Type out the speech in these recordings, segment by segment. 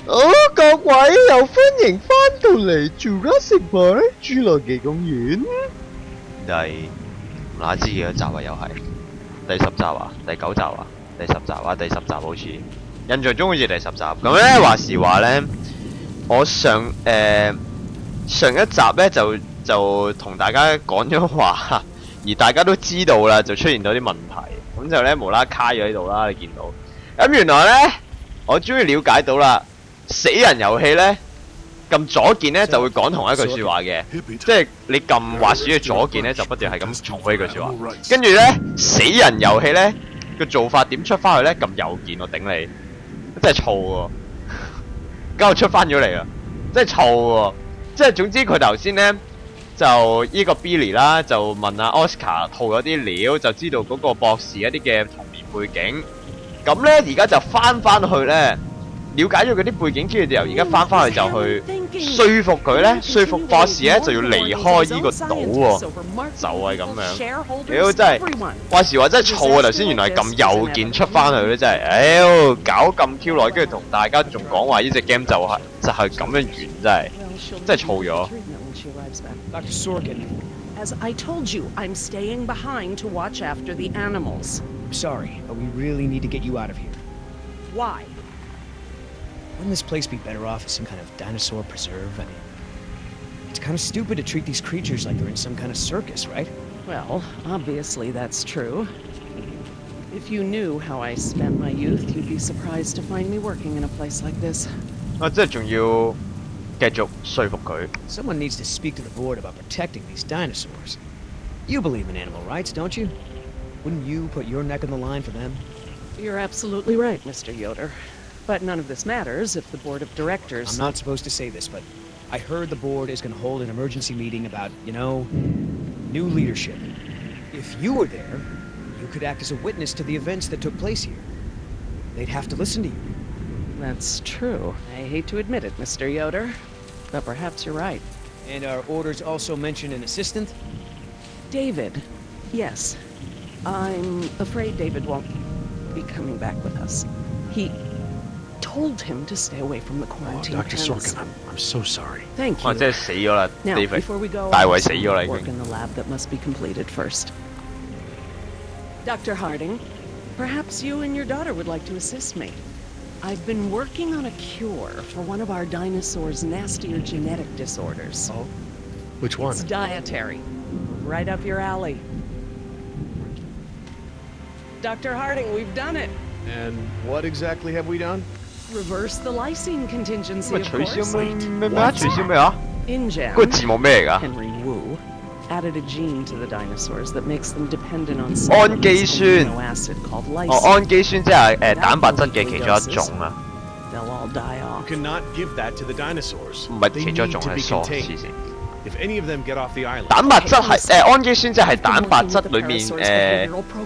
各位又歡迎翻到嚟 Jurassic Park 侏羅紀公園。第唔乸知幾多集啊？又係第10集啊？第9集啊？第10集啊？第10集好似印象中好似第10集。咁咧話時話咧，我上一集咧就同大家講咗話，而大家都知道啦，就出現咗啲問題，咁就咧無啦啦卡咗喺度啦，你見到。咁原來咧，我終於了解到啦，死人遊戲咧撳左鍵咧就會講同一句説話嘅，即係你撳滑鼠嘅左鍵咧就不斷係咁重複呢句説話。跟住咧死人遊戲咧個做法點出翻去咧？撳右鍵我頂你，真係燥喎！咁我出翻咗嚟啦，真係燥喎！即係總之佢頭先咧就依個 Billy 啦，就問阿 Oscar 套咗啲料，就知道嗰個博士一啲嘅童年背景。咁咧而家就翻去咧。了解咗嗰啲背景，跟住就由而家翻去就去說服佢咧，說服博士咧就要離開呢個島喎，就係咁樣。屌真係，話時話真係錯啊！頭先原來係撳右鍵出翻去咧，真係，搞咁 Q 耐，跟住同大家仲講話呢隻 game 就係咁樣完，真係錯咗。Dr. Sorkin, as I told you, I'm staying behind to watch after the animals. Sorry, but we really need to get you out of here. Why? Wouldn't this place be better off as some kind of dinosaur preserve? I mean, it's kind of stupid to treat these creatures like they're in some kind of circus, right? Well, obviously that's true. If you knew how I spent my youth, you'd be surprised to find me working in a place like this. 即係仲要繼續說服佢。 Someone needs to speak to the board about protecting these dinosaurs. You believe in animal rights, don't you? Wouldn't you put your neck on the line for them? You're absolutely right, Mr. Yoder. But none of this matters if the board of directors... I'm not supposed to say this, but I heard the board is going to hold an emergency meeting about, you know, new leadership. If you were there, you could act as a witness to the events that took place here. They'd have to listen to you. That's true. I hate to admit it, Mr. Yoder, but perhaps you're right. And our orders also mention an assistant? David. Yes. I'm afraid David won't be coming back with us. He told him to stay away from the quarantine. Dr. Sorkin, I'm so sorry. Thank you. 真係死咗啦 Now, ，David。 before we go, 大衛死咗啦已 work 經。 in the lab that must be completed first. Dr. Harding, perhaps you and your daughter would like to assist me. I've been working on a cure for one of our dinosaurs' nastier genetic disorders. Oh? Which one? It's dietary. Right up your alley. Dr. Harding, we've done it. And what exactly have we done? Reverse the lysine contingency, 咪 of 取消 course. 咩啊？取消咩啊？ InGen, 嗰個字幕咩嚟㗎？ Henry Wu, added a gene to the dinosaurs that makes them dependent on 氨基酸 amino acid called 哦， lysine. 氨基酸即係蛋白質嘅其中一種啊， They'll all die You off. cannot give that to the dinosaurs. 唔係 They 其中一 need 種 to 係 be 傻黐 contained. 線。 If any of them get off the island, 蛋白質係氨基酸即係蛋白質裏面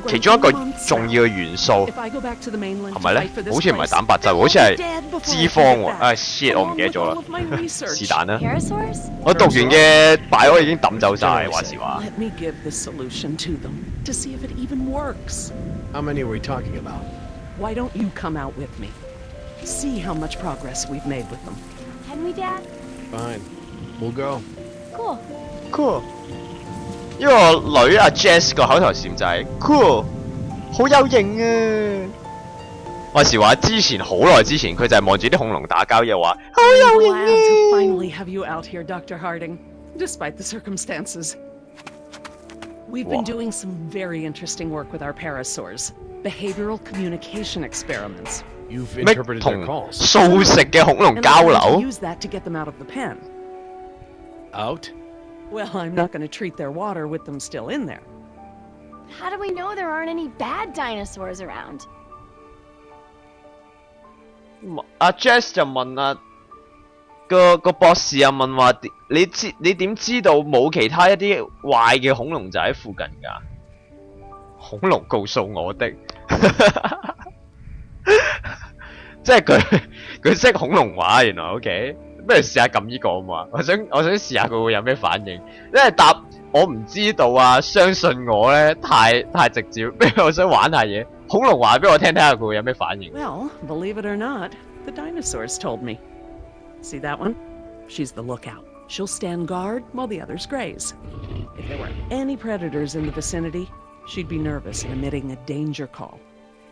其中一個重要嘅元素， If I go back to the mainland 係 to 咪咧 fight for？this 好似唔係 place, 蛋白質， they'll 好似 all 係 be dead before 脂 I 肪 get 喎。 back. shit， 我唔 Along 記得 with 咗 all 啦 of my research. 是但啦。 Pterosaurs? 我讀完嘅擺我已經抌走晒，話時話。 Let me give this solution to them to see if it even works. how many are we talking about? Why don't you come out with me? See how much progress we've made with them. Can we, Dad? Fine. We'll go. Cool. Cool。呢個女阿 Jess 個口頭禪就係 cool，好有型啊！話時話之前好耐之前，佢就係望住啲恐龍打交，又話好 I'm 有型 glad to 啊！ finally have you out here, Dr. Harding, despite the circumstances. We've been Wow. doing some very interesting work with our parasaurs, behavioral communication experiments. You've 咩 interpreted their 同 calls. 素食嘅恐龍 And 交 we're going to 流？ use that to get them out of the pen. Out? Well, I'm not going to treat their water with them still in there. How do we know there aren't any bad dinosaurs around? 阿 Jess 就問個博士啊問話，你點知道冇其他一啲壞嘅恐龍就喺附近㗎？恐龍告訴我的，即係佢識恐龍話原來 OK。不如試下撳呢個啊嘛！我想試下佢會有咩反應，因為答我唔知道啊，相信我咧太直接，不如我想玩下嘢，恐龍話俾我聽，睇下佢會有咩反應。 Well, believe it or not, The dinosaurs told me. See that one? She's the lookout. She'll stand guard while the others graze. If there were any predators in the vicinity, she'd be nervous and emitting a danger call.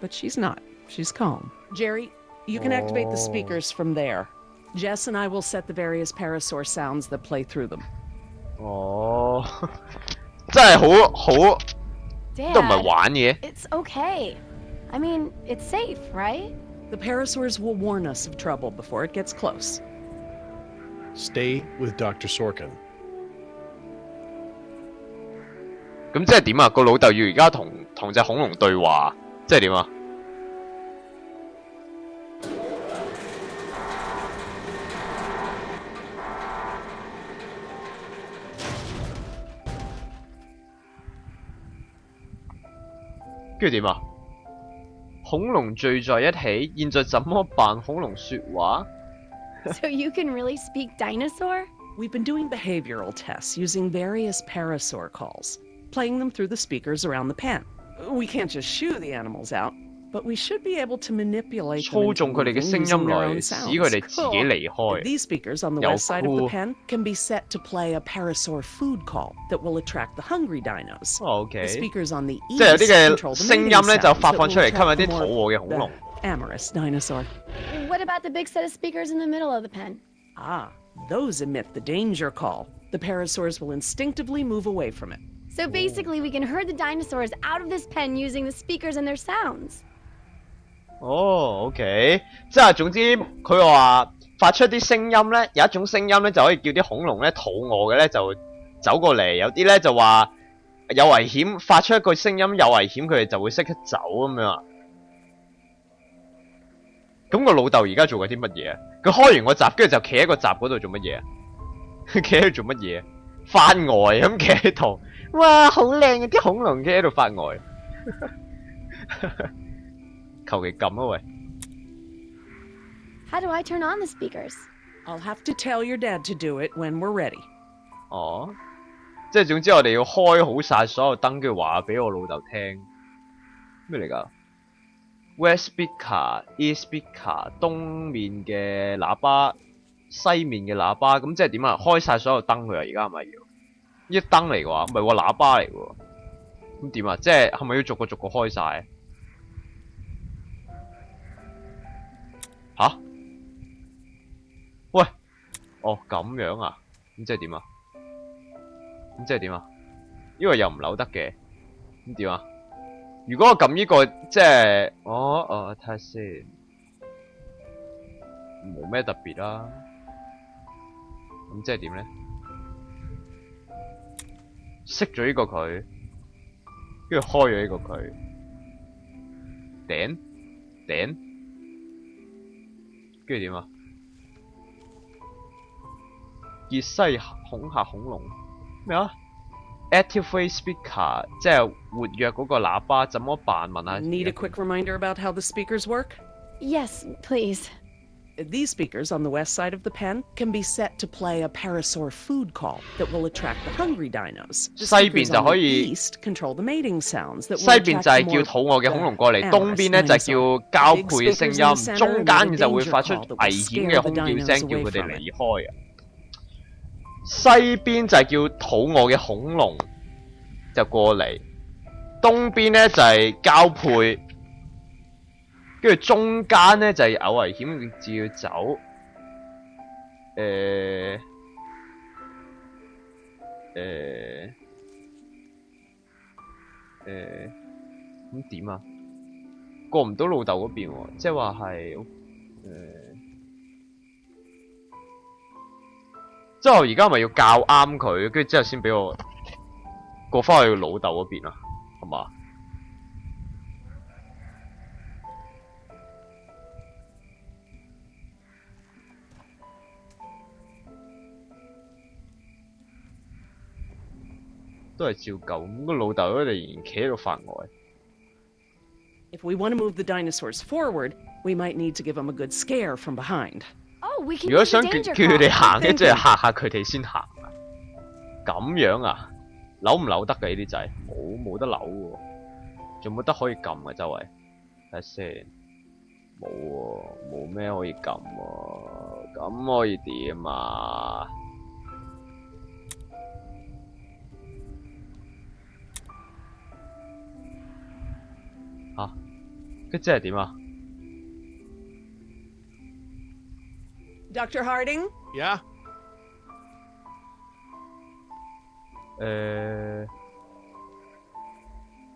But she's not. She's calm. Jerry, you can activate the speakers from there. Jess and I will set the various parasaur sounds that play through them. 哦，真係好 Dad, 都唔係玩嘅。 it's okay. I mean, it's safe, right? The parasaurs will warn us of trouble before it gets close. Stay with Dr. Sorkin. 咁即係點啊？個老豆要而家同隻恐龍對話，即係點啊？跟住點啊？恐龍聚在一起，現在怎麼辦？恐龍說話。So you can really speak dinosaur? We've been doing behavioral tests using various parasaur calls, playing them through the speakers around the pen. We can't just shoo the animals out, but we should be able to manipulate them 操 into 縱佢哋嘅 moving 聲 using 音 their 來 own 使 sounds. 佢哋自己離開。 These speakers on the 有 west side of the 酷。 pen can be set to play a parasaur food call that will attract the hungry dinos. 哦 OK， The speakers on the 即係有 east 啲 control 嘅 the 聲 mating 音咧就 sounds 發 that 放 will 出嚟，吸 attract 引 the 啲肚 more 餓嘅恐龍。 amorous dinosaur. What about the big set of speakers in the middle of the pen? Ah, those emit the danger call. The parasaurs will instinctively move away from it. So basically, we can herd the dinosaurs out of this pen using the speakers and their sounds. 哦 OK， 即係總之佢話發出啲聲音咧，有一種聲音咧就可以叫啲恐龍咧肚餓嘅咧就走過嚟，有啲咧就話有危險，發出一個聲音有危險，佢哋就會識得走咁樣啊。咁個老豆而家做緊啲乜嘢啊？佢開完個閘，跟住就企喺個閘嗰度做乜嘢啊？佢企喺度做乜嘢？發呆咁企喺度，哇，好靚啊！啲恐龍企喺度發呆，求其撳啊喂！ How do I turn on the speakers? I'll have to tell your dad to do it when we're ready. 哦，即係總之我哋要開好晒所有燈，跟住話俾我老豆聽。咩嚟㗎 ？West speaker、East speaker， 東面嘅喇叭，西面嘅喇叭，咁即係點啊？開晒所有燈佢啊！而家係咪要？呢燈嚟嘅話，唔係喎喇叭嚟喎。咁點啊？即係係咪要逐個逐個開晒？吓？喂，哦咁樣啊？咁即係點啊？咁即係點啊？呢個又唔扭得嘅，咁點啊？如果我撳呢個，即係，睇下先，冇咩特別啦。咁即係點咧？熄咗呢個佢，跟住開咗呢個佢，頂，跟住點啊？結西恐嚇恐龍咩啊？ Activate speaker 即係活躍嗰個喇叭，怎麼辦？問下。 Need a quick reminder about how the speakers work? Yes, please. These speakers on the west side of the pen can be set to play a parasaur food call that will attract the hungry dinos. The 西邊 speakers 就 on 可 the 以 east control the mating sounds that 西 will 邊 attract 就係 the 叫 more 肚餓嘅恐龍過嚟，東邊咧就係叫交配嘅聲音，中間就會發出危險嘅空叫聲，叫佢哋離開啊。西邊就係叫肚餓嘅恐龍就過嚟，東邊咧就係交配，跟住中間咧就係有危險就要走。咁點啊？過唔到老豆嗰邊喎，即係話係即係我而家咪要教啱佢，跟住之後先俾我過翻去老豆嗰邊啊，係嘛？都係照舊，咁個老豆咧仍然企喺度發呆。If we want to move the dinosaurs forward, we might need to give them a good scare from behind. Oh, we can 如果 use the 想叫 danger 佢哋 call. 行嘅，即係嚇下佢哋先行啊！咁樣啊？扭唔扭得嘅呢啲掣？冇得扭喎，仲冇得可以撳嘅周圍。睇下先，冇喎，冇咩可以撳喎，咁可以點啊？吓，佢即係點啊 Dr. Harding? Yeah?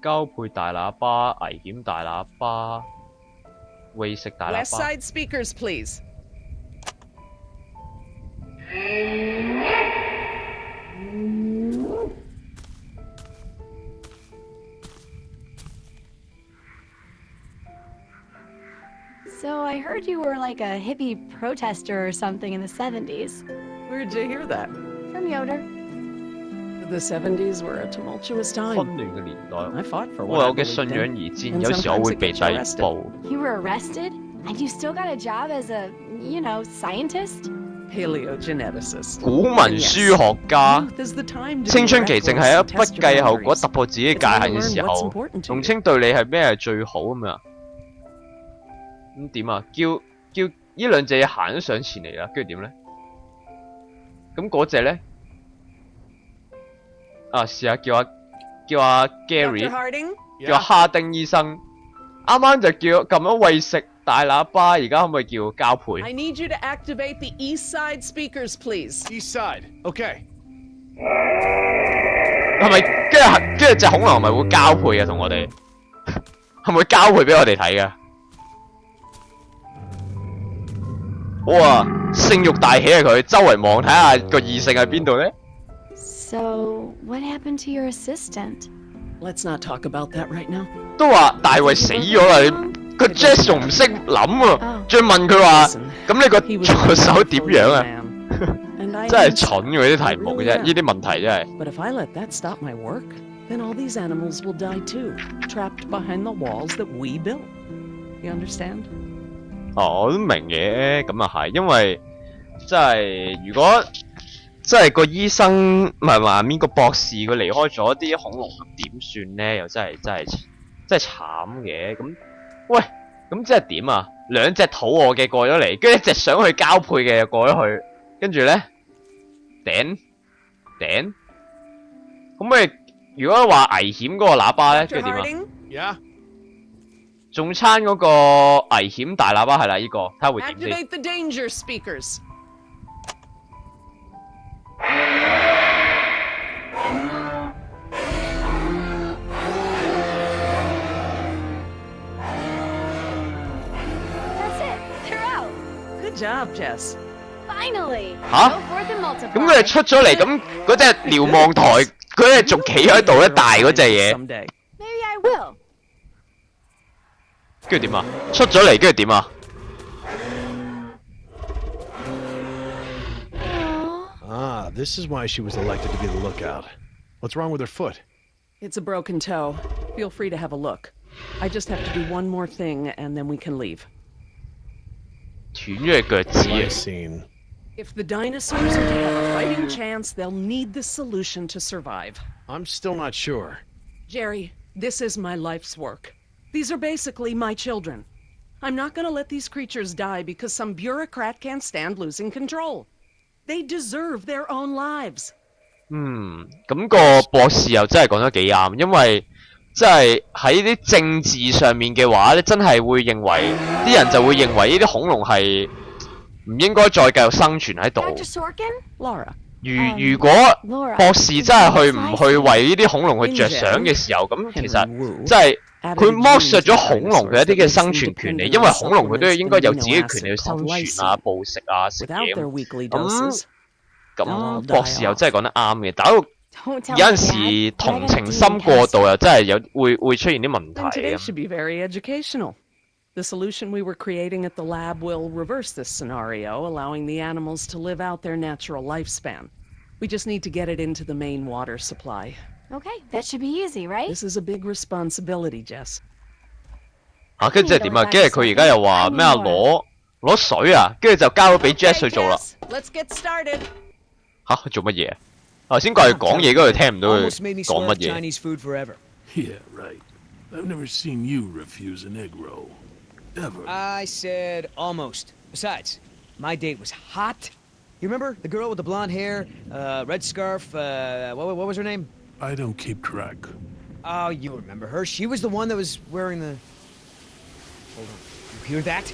交配大喇叭、危險大喇叭、餵食大喇 West 叭。 side speakers, please. So I heard you were like a hippie protester or something in the 70s. Where'd you hear that? From Yoder. The 70s were a tumultuous 混 time. 亂嘅年代， I fought for 為 what I 我嘅信 believed 仰 in. 而戰， And 有時我 sometimes 會 it 被 gets 逮 arrested. 捕。 You were arrested? And you still got a job as a, scientist? Paleogeneticist. 古文書學家， Youth is the time to 青 be 春期淨係 reckless 一 and 不 test your 計後果 boundaries. 突破自己界限嘅時 It's when you learn what's 候， important to 同 you. 稱對你係咩係最好咁樣？咁點啊？叫呢兩隻嘢行咗上前嚟啦，跟住點咧？咁嗰隻咧？啊，試下叫阿 Dr. Gary， Harding? 叫阿哈丁醫生，啱啱就叫撳咗餵食大喇叭，而家可唔可以叫交配？ I need you to activate the east side speakers, please. East side. Okay. 係咪跟住隻恐龍係咪會交配啊？同我哋係咪會交配俾我哋睇噶？哇！性慾大起啊佢，周圍望睇下個異性喺邊度咧？ So, what happened to your assistant? Let's not talk about that right now. 都話大衛死咗啦，你個 Jess 仲唔識諗啊？再問佢話，咁你個 He was 助手點樣啊？ And I 真係 am 蠢嘅啲題目嘅啫，呢啲問題真係。 But if I let that stop my work, then all these animals will die too, trapped behind the walls that we built. You understand? 哦，我都明嘅，咁啊係，因為即係如果即係個醫生唔係話邊個博士佢離開咗啲恐龍，咁點算咧？又真係慘嘅。咁喂，咁即係點啊？兩隻肚餓嘅過咗嚟，跟住一隻想去交配嘅又過咗去，跟住咧頂，咁咪如果話危險嗰個喇叭咧， Dr. 跟住點啊？ Harding, Yeah? 仲餐嗰個危險大喇叭係啦，呢個睇下會點先。 activate the danger speakers. That's it. They're out. Good job, Jess. Finally. Huh? Go forth and multiply. 咁佢哋出咗嚟，咁嗰隻瞭望台，佢哋仲企喺度咧，大嗰隻嘢， Someday. Maybe I will. 跟住點啊？出咗嚟，跟住點啊？ Ah, this is why she was elected to be the lookout. What's wrong with her foot? It's a broken toe. Feel free to have a look. I just have to do one more thing, and then we can leave. 斷咗隻腳趾啊！ I seen. If the dinosaurs are to have a fighting chance, they'll need this solution to survive. I'm still not sure. Jerry, this is my life's work. These are basically my children. I'm not going to let these creatures die because some bureaucrat can't stand losing control. They deserve their own lives. 咁個博士又真係講得幾啱，因為即係喺啲政治上面嘅話咧，真係會認為啲人就會認為呢啲恐龍係唔應該再繼續生存喺度。 Dr. Sorkin? Laura, 如果 Laura, 博士真係去唔去為呢啲恐龍去着想嘅時候，咁其實即係佢剝削咗恐龍嘅一啲嘅生存權利，因為恐龍佢都應該有自己嘅權利去生存啊、捕食啊、食 without 嘢 their 咁。 weekly doses, 咁博士又真係講得啱嘅，但係 Don't tell 有陣 me, 時 Dad. 同情心過度又真係會出現啲問 then 題 today 咁。 should be very educational. The solution we were creating at the lab will reverse this scenario, allowing the animals to live out their natural lifespan. We just need to get it into the main water supply. Okay, that should be easy, right? This is a big responsibility, Jess. 跟住即係點啊？跟住佢而家又話咩啊？攞水啊，跟住就交咗俾 Jess 去做啦。 Let's get started. 佢做乜嘢？頭先過嚟講嘢嗰度聽唔到佢 Almost made me 講 swear 乜嘢。 Chinese food forever. Yeah, right. I've never seen you refuse an egg roll. ever. I said almost. Besides, my date was hot. You remember the girl with the blonde hair, red scarf? What was her name? I don't keep track. Oh, you remember her? She was the one that was wearing the. Hold on. You hear that?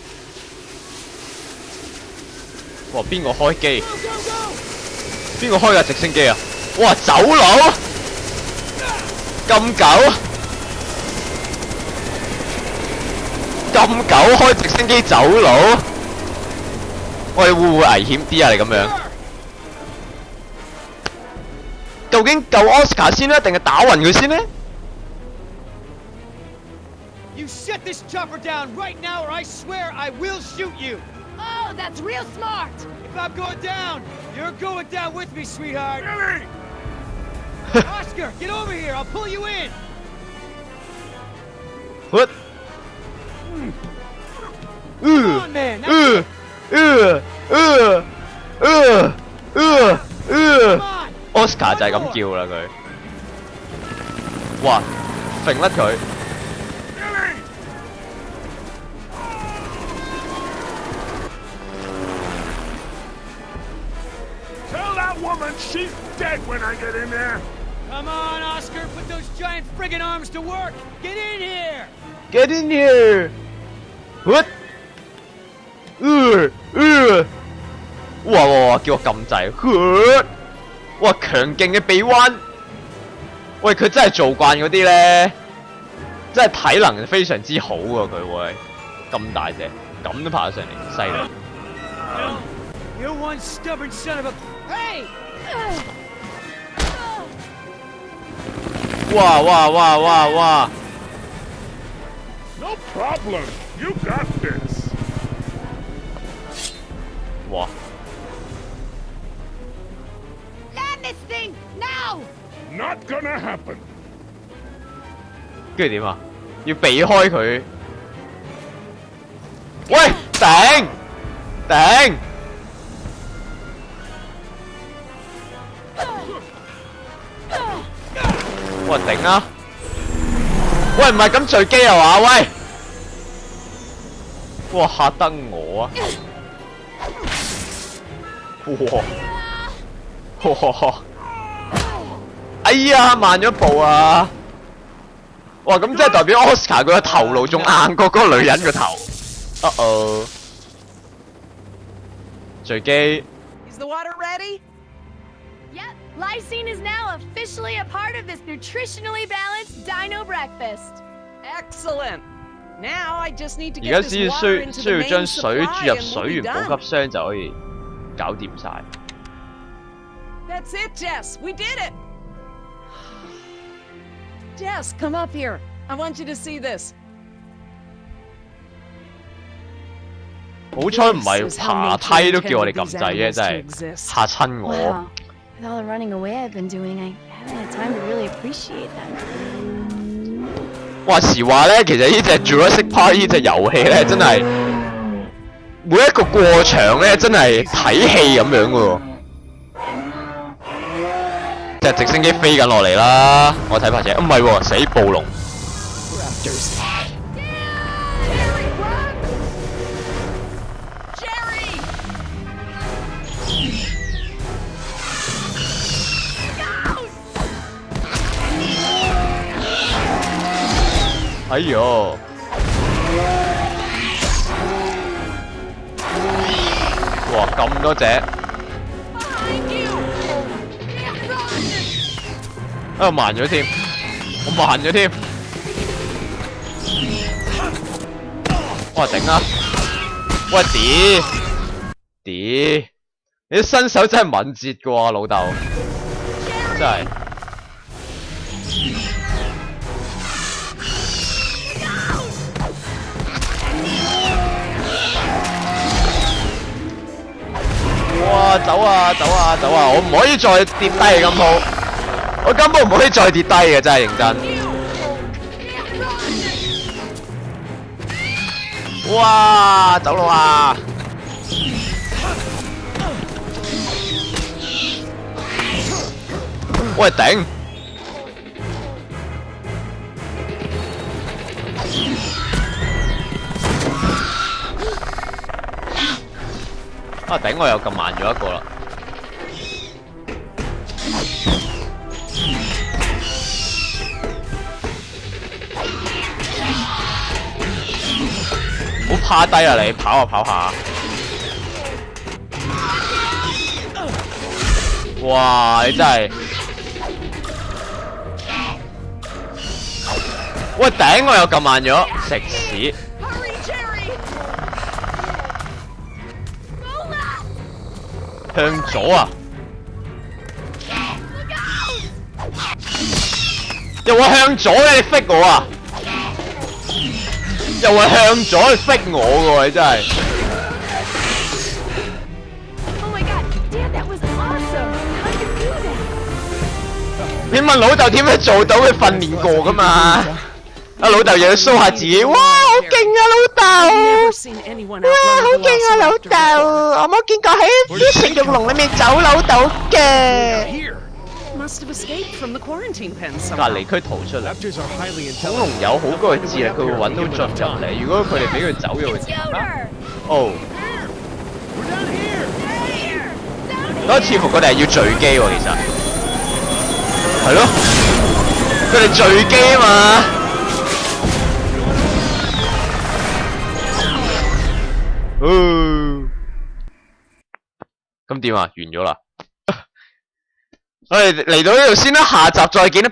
哇！邊個開機？邊個開架直升機啊？哇！走佬咁久，開直升機走佬，喂，會唔會危險啲啊？你咁樣，究竟救 Oscar 先呢，定係打暈佢先呢？ You set this chopper down right now, or I swear I will shoot you. Oh, that's real smart! If I'm going down, you're going down with me, sweetheart. Billy! Oscar, get over here. I'll pull you in. What? Come on, man. Come on. Oscar 就係咁叫啦佢。哇！揈甩佢。 Tell that woman she's dead when I get in there. Come on, Oscar. Put those giant friggin' arms to work. Get in here. Get in here! What? 哇！叫我撳掣。哇！強勁嘅臂彎。喂，佢真係做慣嗰啲咧，真係體能非常之好喎佢會。咁大隻，咁都爬得上嚟，犀利。 You're one stubborn son of a. Hey! 哇！ No problem. You got this. 哇！ Land this thing now! Not gonna happen. 跟住點啊？要避開佢。喂！頂！喂，頂啊！喂，唔係咁墜機啊嘛？喂！哇，嚇得我啊！哇！哎呀，慢咗步啊！哇，咁即係代表 Oscar 佢個頭顱仲硬過嗰個女人個頭。哦，墜機。Is the water ready? Yep, lysine is now officially a part of this nutritionally balanced dino breakfast. Excellent. Now I just need to 而 get 家 this 只 water into 需 the 要 main 將水 supply 注入 and 水 we'll 源 be 補 done. 給箱就可以搞掂晒。That's it, Jess. We did it. Jess, come up here. I want you to see this. 好彩唔係爬梯都叫我哋撳掣嘅，真係嚇親我。 Wow. With all the running away I've been doing, I haven't had time to really appreciate them. 話時話咧，其實呢隻 Jurassic Park 呢隻遊戲咧，真係每一個過場咧，真係睇戲咁樣嘅喎。隻直升機飛緊落嚟啦，我睇拍者，唔係喎，死暴龍。哎呦！哇，咁多隻！啊，慢咗添，我慢咗添。哇，頂啊！喂，你啲身手真係敏捷嘅喎，老豆，真係。哇！走啊！我唔可以再跌低咁好，我根本唔可以再跌低嘅，真係認真。哇！走佬啊！喂，頂！啊頂！我又撳慢咗一個啦。唔好趴低啊！你跑下跑下。哇！你真係〜喂頂！我又撳慢咗，食屎！向左啊！又話向左嘅，你 fit 我啊！又話向左去 fit 我嘅喎，你真係。Oh my god, Dad, that was awesome! How'd you do that? 你問老豆點樣做到？佢訓練過噶嘛？阿老豆又要 show 下自己，哇！好勁啊，老豆！哇，好勁啊，老豆！我冇見過喺啲食肉籠裏面走老豆嘅。隔離區逃出嚟。恐龍有好高嘅智力，佢會揾到進入嚟。如果佢哋俾佢走咗，會點啊？哦，嗰似乎佢哋係要墜機喎，其實係咯，佢哋墜機啊嘛。咁點啊？完咗啦，我哋嚟到呢度先啦，下集再見啦。